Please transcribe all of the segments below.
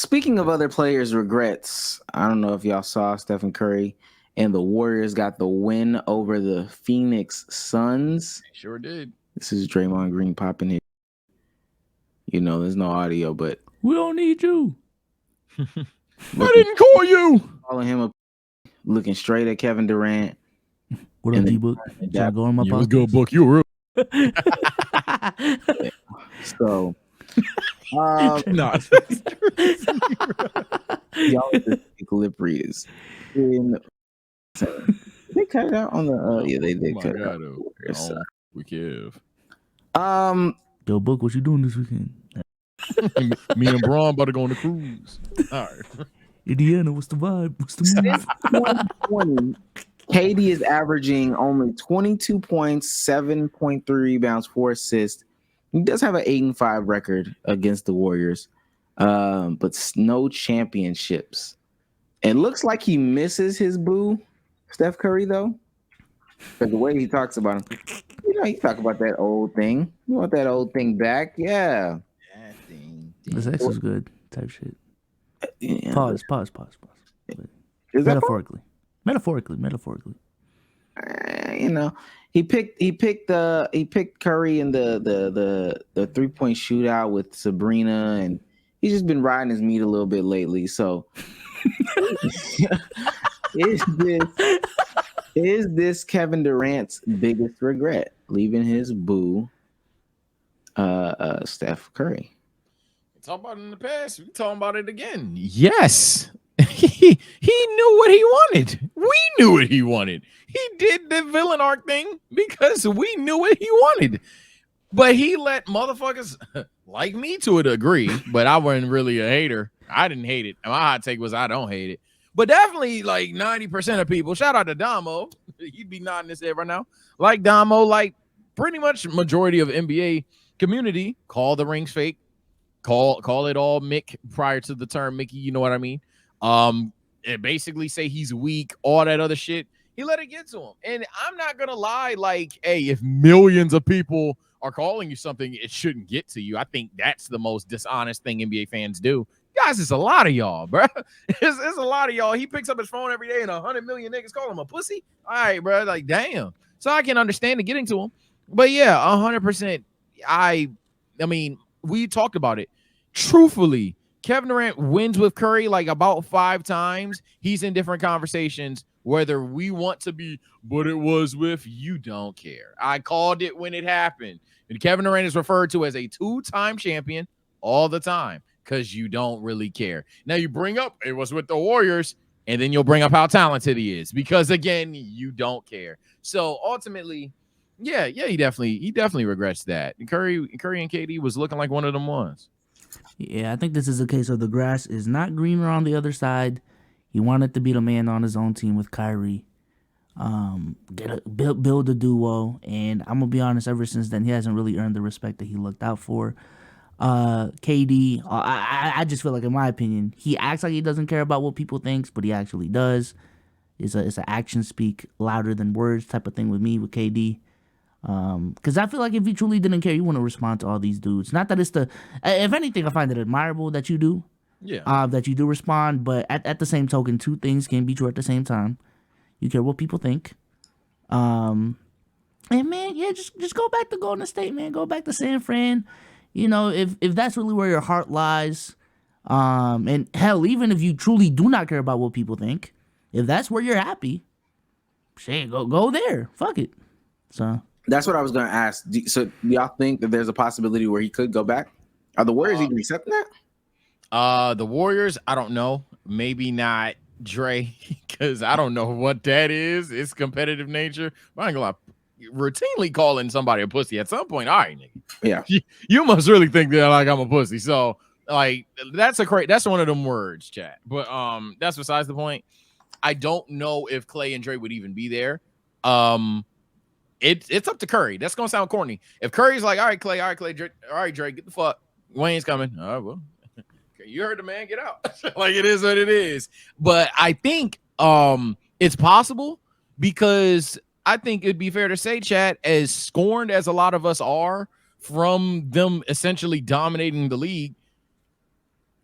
Speaking of other players' regrets, I don't know if y'all saw Stephen Curry and the Warriors got the win over the Phoenix Suns. Sure did. This is Draymond Green popping it. You know, there's no audio, but we don't need you. I didn't call you. Calling him looking straight at Kevin Durant. What up, D-Book? Should I go on my podcast? Was good, book. You were real. So, no. y'all just lip readers. They cut it out on the. Yeah, they did cut it out. We give. Yo, Book, what you doing this weekend? Me and Braun about to go on the cruise. All right. Indiana, what's the vibe? What's the move? 2020, KD is averaging only 22 points, 7.3 rebounds, 4 assists. He does have an 8-5 record against the Warriors, but no championships. It looks like he misses his boo, Steph Curry, though. Because the way he talks about him, you know, he talk about that old thing. You want that old thing back? Yeah. That thing. This X is good type shit. Yeah. Pause. Is that metaphorically. You know, he picked Curry in the 3-point shootout with Sabrina, and he's just been riding his meat a little bit lately. So, is this Kevin Durant's biggest regret, leaving his boo, Steph Curry? Talk about it in the past. We talking about it again. Yes. He knew what he wanted. We knew what he wanted. He did the villain arc thing because we knew what he wanted. But he let motherfuckers like me to a degree, but I wasn't really a hater. I didn't hate it. My hot take was I don't hate it. But definitely like 90% of people, shout out to Damo. He'd be nodding his head right now. Like Damo, like pretty much majority of NBA community call the rings fake. Call it all Mick prior to the term Mickey, you know what I mean? And basically say he's weak, all that other shit. He let it get to him. And I'm not gonna lie, like, hey, if millions of people are calling you something, it shouldn't get to you. I think that's the most dishonest thing NBA fans do. Guys, it's a lot of y'all, bro. It's a lot of y'all. He picks up his phone every day and 100 million niggas call him a pussy. All right, bro. Like, damn. So I can understand it getting to him. But yeah, 100%. I mean, we talked about it. Truthfully, Kevin Durant wins with Curry like about 5 times. He's in different conversations, whether we want to be, but it was with you don't care. I called it when it happened. And Kevin Durant is referred to as a 2-time champion all the time because you don't really care. Now you bring up it was with the Warriors, and then you'll bring up how talented he is because, again, you don't care. So ultimately, yeah, he definitely regrets that. Curry and KD was looking like one of them ones. Yeah, I think this is a case of the grass is not greener on the other side. He wanted to be the man on his own team with Kyrie. Build a duo, and I'm gonna be honest. Ever since then, he hasn't really earned the respect that he looked out for. KD, I just feel like, in my opinion, he acts like he doesn't care about what people think, but he actually does. It's an action speak louder than words type of thing with me with KD. Because I feel like if you truly didn't care, you wouldn't respond to all these dudes. Not that it's if anything, I find it admirable that you do. Yeah. That you do respond, but at the same token, 2 things can be true at the same time. You care what people think. And man, yeah, just go back to Golden State, man. Go back to San Fran. You know, if that's really where your heart lies. And hell, even if you truly do not care about what people think, if that's where you're happy, shit, go there. Fuck it. So that's what I was going to ask. So do y'all think that there's a possibility where he could go back? Are the Warriors even accepting that? The Warriors, I don't know. Maybe not Dre, because I don't know what that is. It's competitive nature. But I ain't gonna lie. Routinely calling somebody a pussy at some point. All right, nigga. Yeah. You must really think that like I'm a pussy. So like that's one of them words, chat. But that's besides the point. I don't know if Clay and Dre would even be there. It's up to Curry. That's gonna sound corny. If Curry's like, all right, Clay, Dre, all right, Dre, get the fuck. Wayne's coming. All right, well, you heard the man. Get out. Like it is what it is. But I think it's possible because I think it'd be fair to say, chat, as scorned as a lot of us are from them essentially dominating the league,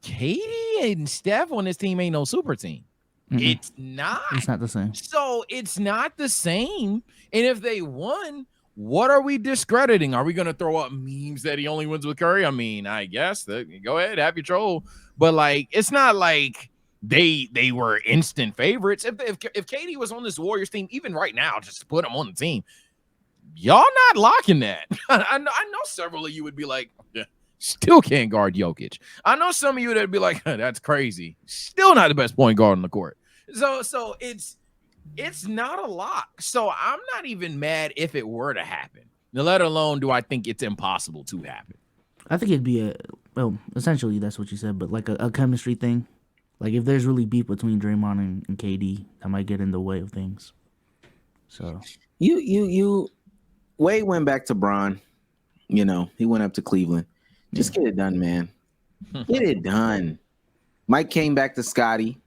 KD and Steph on this team ain't no super team. It's not. It's not the same. So it's not the same. And if they won, what are we discrediting? Are we going to throw up memes that he only wins with Curry? I mean, I guess go ahead, have your troll. But like, it's not like they were instant favorites. If KD was on this Warriors team, even right now, just to put him on the team, y'all not locking that. I know several of you would be like, yeah, still can't guard Jokic. I know some of you that'd be like, that's crazy. Still not the best point guard on the court. So it's not a lock. So I'm not even mad if it were to happen. Now, let alone do I think it's impossible to happen. I think it'd be essentially that's what you said, but like a chemistry thing. Like if there's really beef between Draymond and KD, that might get in the way of things. So Wade went back to Bron. You know, he went up to Cleveland. Just get it done, man. Get it done. Mike came back to Scotty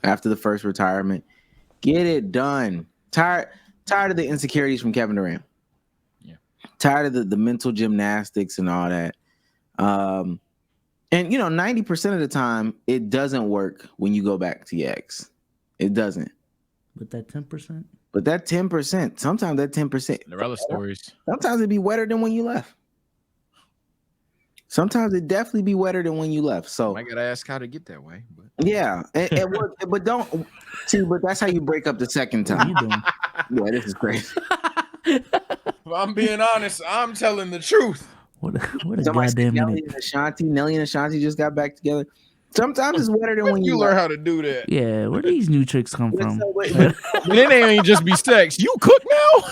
after the first retirement. Get it done. Tired of the insecurities from Kevin Durant. Yeah. Tired of the mental gymnastics and all that. And 90% of the time it doesn't work when you go back to your ex. It doesn't. But that 10%? But that 10%, sometimes that 10%. The other stories. Sometimes it'd be wetter than when you left. Sometimes it definitely be wetter than when you left. So I gotta ask how to get that way. But yeah, but don't see. But that's how you break up the second time. Yeah, this is crazy. If I'm being honest, I'm telling the truth. What a goddamn Nelly and Ashanti just got back together. Sometimes it's wetter than when you learn how to do that. Yeah, where do these new tricks come from? Then they ain't just be sex. You cook now?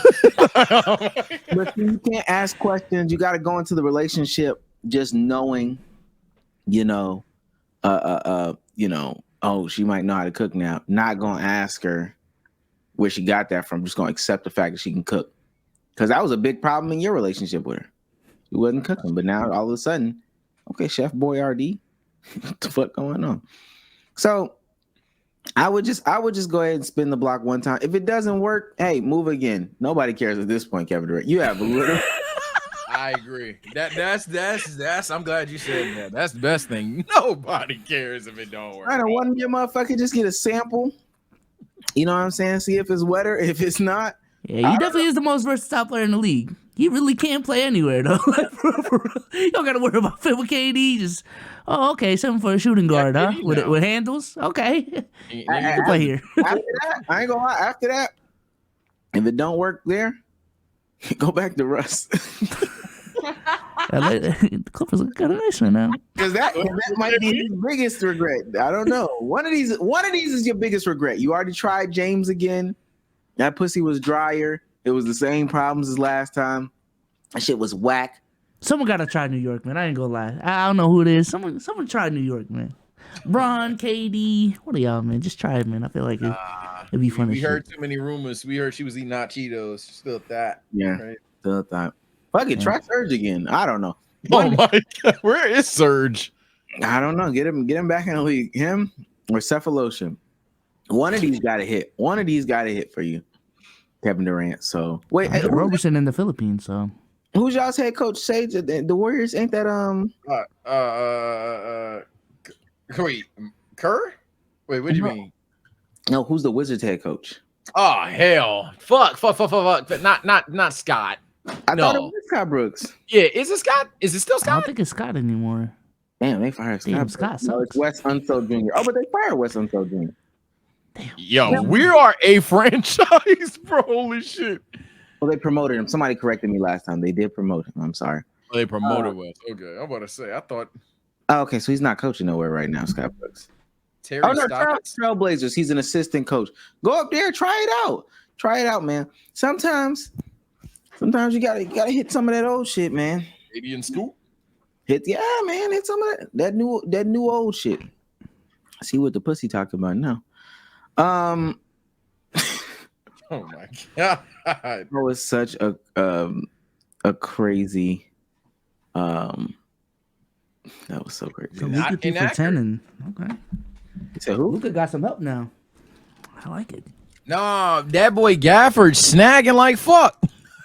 But you can't ask questions. You got to go into the relationship just knowing, oh, she might know how to cook now. Not gonna ask her where she got that from. Just gonna accept the fact that she can cook. Because that was a big problem in your relationship with her. She wasn't cooking, but now all of a sudden, okay, Chef Boyardee, what the fuck going on? So I would just go ahead and spin the block one time. If it doesn't work, hey, move again. Nobody cares at this point, Kevin Durant. You have a little. I agree. That's. I'm glad you said that. That's the best thing. Nobody cares if it don't work. I don't want your motherfucker just get a sample. You know what I'm saying? See if it's wetter. If it's not, yeah, he definitely is the most versatile player in the league. He really can't play anywhere though. You don't gotta worry about fit with KD. Just okay, something for a shooting guard, huh? With handles, okay. You can play here. After that, I ain't gonna lie. After that, if it don't work there, go back to Russ. The Clippers look kind of nice right now. Because that might be his biggest regret. I don't know. One of these is your biggest regret. You already tried James again. That pussy was drier. It was the same problems as last time. That shit was whack. Someone gotta try New York, man. I ain't gonna lie. I don't know who it is. Someone try New York, man. Bron, KD, what are y'all, man? Just try it, man. I feel like it'd be fun. We heard too many rumors. We heard she was eating hot Cheetos. Still at that. Yeah. Right? Still at that. Fuck it, try Surge again. I don't know. Oh my God, where is Surge? I don't know. Get him back in the league. Him or Cephaloshin. One of these got to hit. One of these got to hit for you, Kevin Durant. So wait, Roberson in the Philippines. So who's y'all's head coach? Say the Warriors ain't that wait, Kerr? Wait, what do you mean? No, who's the Wizards head coach? Oh hell, fuck. Not Scott. I thought it was Scott Brooks. Yeah, is it Scott? Is it still Scott? I don't think it's Scott anymore. Damn, they fired Scott. Damn, Scott sucks. No, it's Wes Unseld Jr. Oh, but they fired Wes Unseld Jr. Damn. Yo, we are a franchise, bro. Holy shit. Well, they promoted him. Somebody corrected me last time. They did promote him. I'm sorry. Oh, they promoted Wes. Okay, I'm about to say. I thought. Oh, okay, so he's not coaching nowhere right now, Scott Brooks. Terry Trailblazers. He's an assistant coach. Go up there, try it out. Try it out, man. Sometimes you gotta hit some of that old shit, man. Indian Scoop. Hit some of that new old shit. See what the pussy talking about now. Oh my God. That was such a crazy. That was so crazy. So Luka 2 for 10 and okay. You said who? Luka got some help now. I like it. No, that boy Gafford snagging like fuck.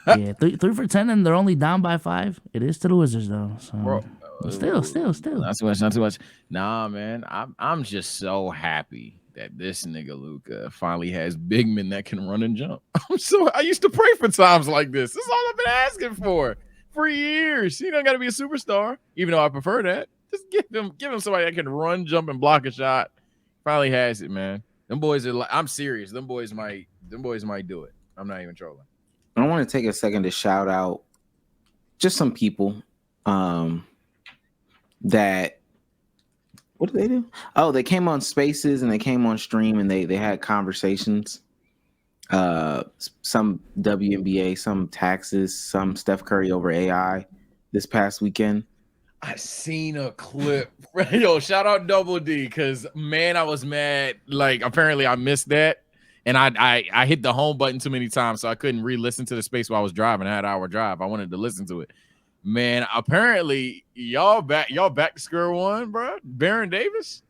Yeah, 3 for 10 and they're only down by 5. It is to the Wizards though. So. Bro, Still. Not too much. Not too much. Nah, man. I'm just so happy that this nigga Luca finally has big men that can run and jump. I used to pray for times like this. This is all I've been asking for years. You don't got to be a superstar, even though I prefer that. Just give him somebody that can run, jump, and block a shot. Finally has it, man. Them boys are like, I'm serious. Them boys might do it. I'm not even trolling. I want to take a second to shout out just some people that, what did they do? Oh, they came on Spaces and they came on stream and they had conversations. Some WNBA, some taxes, some Steph Curry over AI this past weekend. I seen a clip. Yo, shout out Double D, because man, I was mad. Like, apparently I missed that. And I hit the home button too many times, so I couldn't re-listen to the space while I was driving. I had an hour drive. I wanted to listen to it. Man, apparently y'all back to square one, bro. Baron Davis.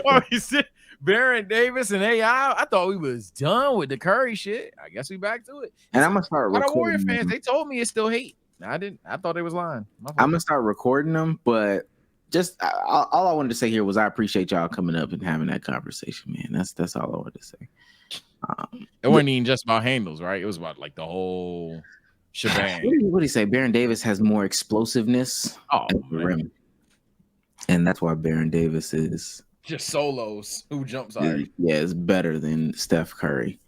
Oh, he said Baron Davis and AI. I thought we was done with the Curry shit. I guess we back to it. And I'm gonna start recording. Warrior them. fans, they told me it's still hate. I didn't. I thought they was lying. I'm gonna start recording them, but just all I wanted to say here was I appreciate y'all coming up and having that conversation, man. That's all I wanted to say. It wasn't even just about handles, right? It was about like the whole shebang. What do you say? Baron Davis has more explosiveness at the rim, and that's why Baron Davis is just solos who jumps high. Yeah, it's better than Steph Curry.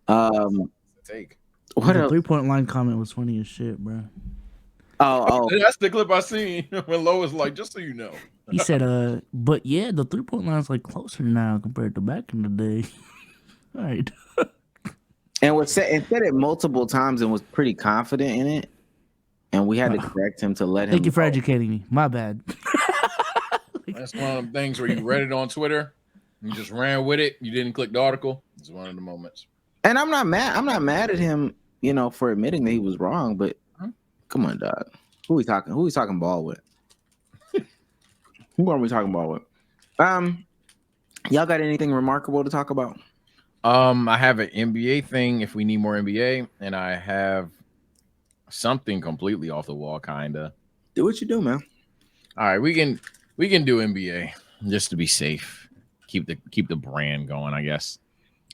Take. What the 3-point line comment was funny as shit, bro. Oh, that's the clip I seen when Lo was like, just so you know. He said, but yeah, the 3-point line's like closer now compared to back in the day. All right. And said it multiple times and was pretty confident in it. And we had to correct him to let him. Thank you for educating me. My bad. That's one of them things where you read it on Twitter, you just ran with it, you didn't click the article. It's one of the moments. And I'm not mad at him, for admitting that he was wrong, but come on, dog. Who we talking ball with? Who are we talking ball with? Y'all got anything remarkable to talk about? I have an NBA thing if we need more NBA, and I have something completely off the wall, kinda. Do what you do, man. All right, we can do NBA just to be safe. Keep the brand going, I guess.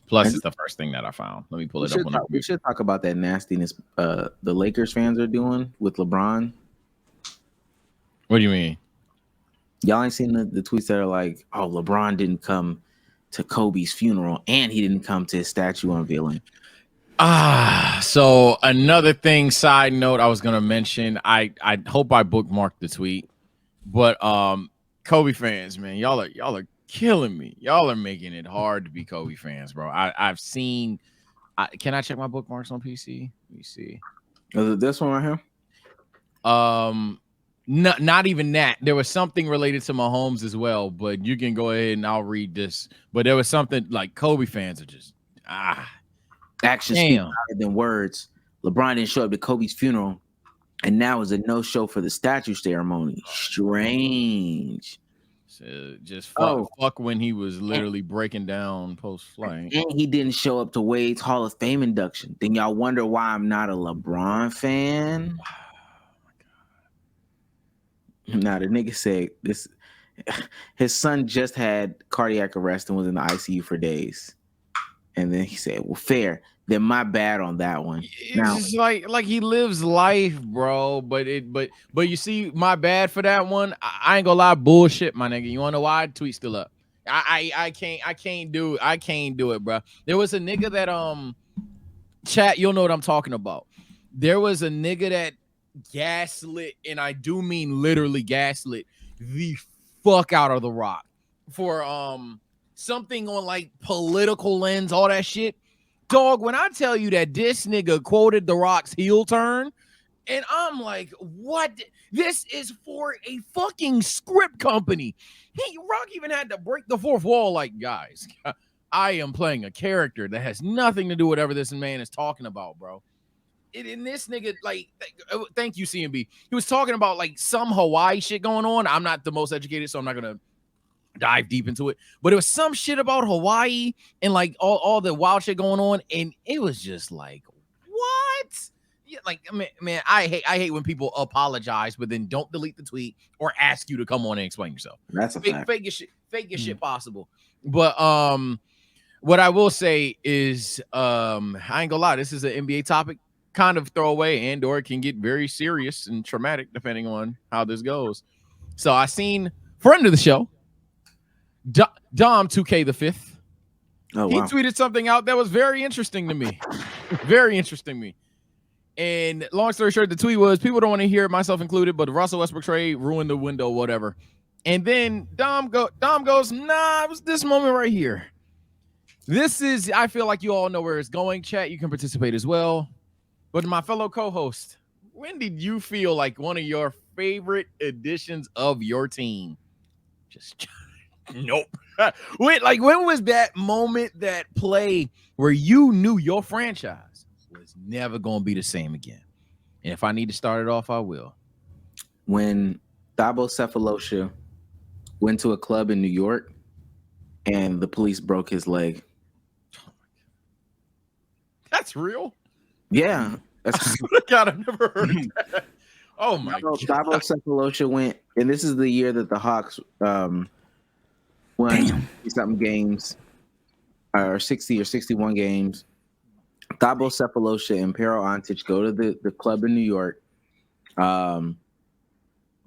Plus, it's the first thing that I found. Let me pull it up. We should talk about that nastiness the Lakers fans are doing with LeBron. What do you mean? Y'all ain't seen the tweets that are like, "Oh, LeBron didn't come to Kobe's funeral and he didn't come to his statue unveiling." So another thing, side note, I was gonna mention. I hope I bookmarked the tweet, but Kobe fans, man, y'all are killing me. Y'all are making it hard to be Kobe fans, bro. I've seen. Can I check my bookmarks on PC? Let me see. Is it this one right here? Not even that. There was something related to Mahomes as well, but you can go ahead and I'll read this. But there was something like Kobe fans are just actions speak louder than words. LeBron didn't show up to Kobe's funeral, and now is a no-show for the statue ceremony. Strange. So just fuck when he was literally breaking down post-flight. And he didn't show up to Wade's Hall of Fame induction. Then y'all wonder why I'm not a LeBron fan? Nah, the nigga said this. His son just had cardiac arrest and was in the ICU for days, and then he said, "Well, fair. Then my bad on that one." It's just like he lives life, bro. But you see, my bad for that one. I ain't gonna lie, bullshit, my nigga. You wanna know why? Tweet still up. I can't do it. I can't do it, bro. There was a nigga that chat. You'll know what I'm talking about. There was a nigga that gaslit, and I do mean literally gaslit the fuck out of The Rock for something on like political lens, all that shit. Dog, when I tell you that this nigga quoted The Rock's heel turn, and I'm like, what? This is for a fucking script company. Rock even had to break the fourth wall, like, guys, I am playing a character that has nothing to do with whatever this man is talking about, bro. And this nigga, like, thank you, CMB. He was talking about like some Hawaii shit going on. I'm not the most educated, so I'm not gonna dive deep into it. But it was some shit about Hawaii and like all the wild shit going on, and it was just like, what? yeah, like man, I hate when people apologize, but then don't delete the tweet or ask you to come on and explain yourself. That's a fact. Fake your shit possible. But what I will say is I ain't gonna lie, this is an NBA topic, kind of throwaway, and or it can get very serious and traumatic depending on how this goes. So I seen friend of the show, Dom 2K the fifth. Oh, He wow. tweeted something out that was very interesting to me. Very interesting to me. And long story short, the tweet was, people don't want to hear it, myself included, but the Russell Westbrook trade ruined the window, whatever. And then Dom goes, nah, it was this moment right here. This is, I feel like you all know where it's going. Chat, you can participate as well. But my fellow co-host, when did you feel like one of your favorite additions of your team just nope? when was that moment, that play where you knew your franchise was never going to be the same again? And if I need to start it off, I will. When Thabo Cephalosha went to a club in New York and the police broke his leg. That's real? Yeah. That's God, I've never heard of that. Oh my God. Thabo Cephalosha went, and this is the year that the Hawks won something games, or 60 or 61 games. Thabo Cephalosha and Pero Antic go to the club in New York, and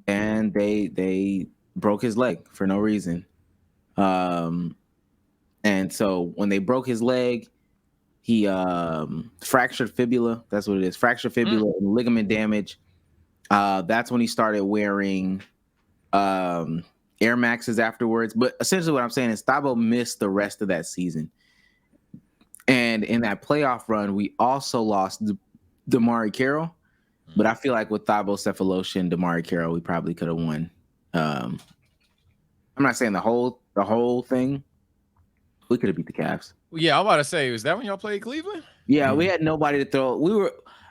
they broke his leg for no reason. And so when they broke his leg, he fractured fibula. That's what it is. Fractured fibula and ligament damage. That's when he started wearing Air Maxes afterwards. But essentially what I'm saying is Thabo missed the rest of that season. And in that playoff run, we also lost Damari Carroll. But I feel like with Thabo Cephalosha and Damari Carroll, we probably could have won. I'm not saying the whole thing. We could have beat the Cavs. Yeah, I'm about to say, was that when y'all played Cleveland? Yeah, we had nobody to throw.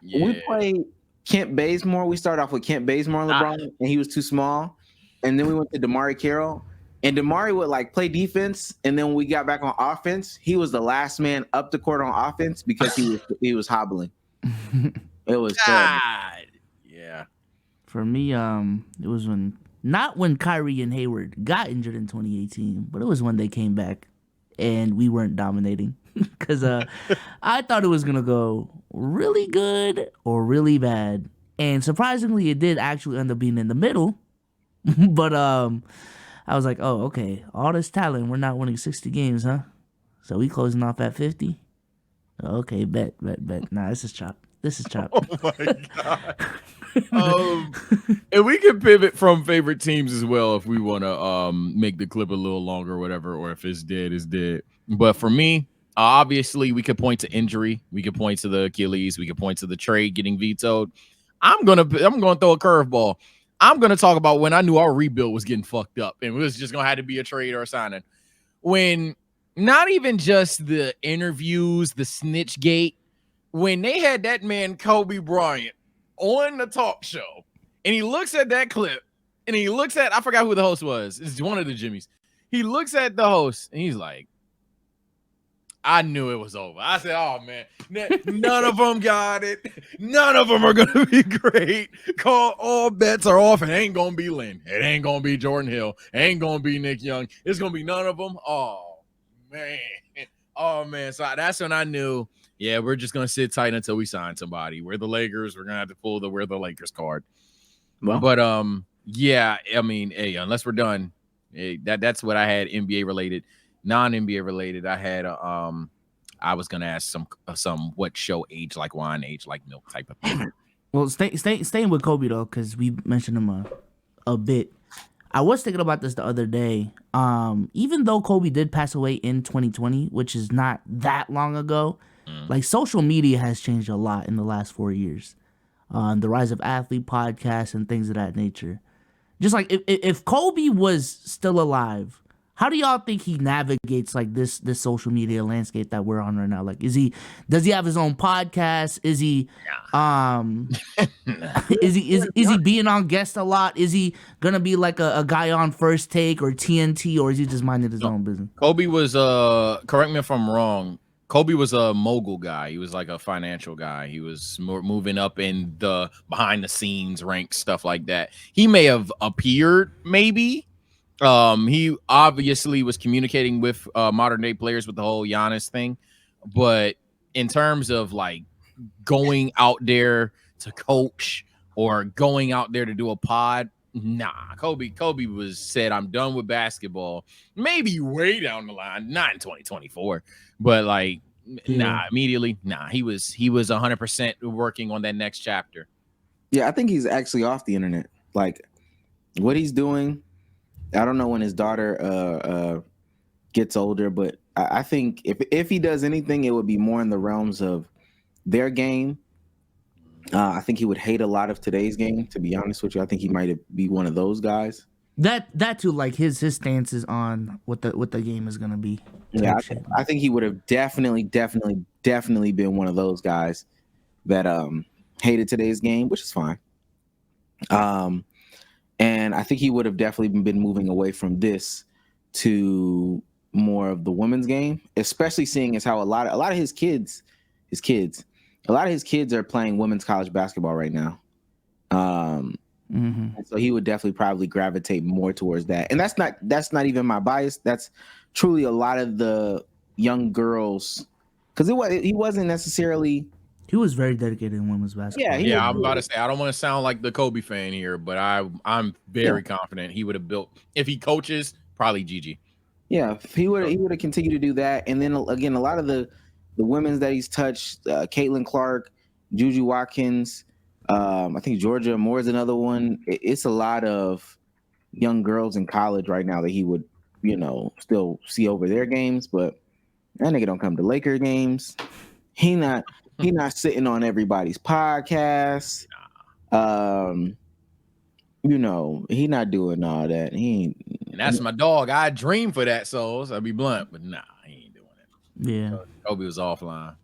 We played Kent Bazemore. We started off with Kent Bazemore and LeBron, and he was too small. And then we went to Damari Carroll, and Damari would like play defense. And then when we got back on offense, he was the last man up the court on offense because he was hobbling. It was God. Yeah. For me, it was not when Kyrie and Hayward got injured in 2018, but it was when they came back and we weren't dominating. Because I thought it was going to go really good or really bad. And surprisingly, it did actually end up being in the middle. But I was like, oh, okay, all this talent, we're not winning 60 games, huh? So we closing off at 50? Okay, bet. Nah, this is chop. Oh, my God. And we can pivot from favorite teams as well if we want to make the clip a little longer or whatever, or if it's dead, it's dead. But for me, obviously, we could point to injury. We could point to the Achilles. We could point to the trade getting vetoed. I'm gonna throw a curveball. I'm gonna talk about when I knew our rebuild was getting fucked up and it was just gonna have to be a trade or a signing. When not even just the interviews, the snitch gate, when they had that man Kobe Bryant on the talk show, and he looks at that clip, and he looks at, I forgot who the host was. It's one of the Jimmys. He looks at the host, and he's like, I knew it was over. I said, oh, man, none of them got it. None of them are going to be great. All bets are off. It ain't going to be Lynn. It ain't going to be Jordan Hill. It ain't going to be Nick Young. It's going to be none of them. Oh, man. Oh, man. So that's when I knew, yeah, we're just going to sit tight until we sign somebody. We're the Lakers. We're going to have to pull the we're the Lakers card. Well, but, yeah, I mean, hey, unless we're done, that's what I had NBA related. Non-NBA related, I had I was gonna ask some what show age like wine, age like milk type of thing. Well, staying with Kobe though, because we mentioned him a bit. I was thinking about this the other day. Even though Kobe did pass away in 2020, which is not that long ago, like social media has changed a lot in the last 4 years. The rise of athlete podcasts and things of that nature. Just like if Kobe was still alive, how do y'all think he navigates like this social media landscape that we're on right now? Like, does he have his own podcast? Is he is he being on guest a lot? Is he gonna be like a guy on First Take or TNT, or is he just minding his own business? Kobe was correct me if I'm wrong. Kobe was a mogul guy. He was like a financial guy. He was moving up in the behind the scenes ranks, stuff like that. He may have appeared, maybe. He obviously was communicating with modern day players with the whole Giannis thing, but in terms of like going out there to coach or going out there to do a pod, nah. Kobe was said, I'm done with basketball. Maybe way down the line, not in 2024, but like nah, immediately, nah. He was 100% working on that next chapter. Yeah, I think he's actually off the internet. Like what he's doing, I don't know when his daughter gets older, but I think if he does anything, it would be more in the realms of their game. I think he would hate a lot of today's game. To be honest with you, I think he might be one of those guys. That too, like his stances on what the game is gonna be. Yeah, I think he would have definitely been one of those guys that hated today's game, which is fine. And I think he would have definitely been moving away from this to more of the women's game, especially seeing as how a lot of his kids, a lot of his kids are playing women's college basketball right now. So he would definitely probably gravitate more towards that. And that's not even my bias. That's truly a lot of the young girls, because he wasn't necessarily. He was very dedicated in women's basketball. Yeah, I'm about to say I don't want to sound like the Kobe fan here, but I'm very confident he would have built, if he coaches, probably Gigi. Yeah, he would have continued to do that. And then again, a lot of the women's that he's touched, Caitlin Clark, Juju Watkins, I think Georgia Moore is another one. It's a lot of young girls in college right now that he would, still see over their games, but that nigga don't come to Laker games. He not sitting on everybody's podcast. He not doing all that. And that's my dog. I dream for that, Souls. I'll be blunt, but nah, he ain't doing it. Yeah. Kobe was offline.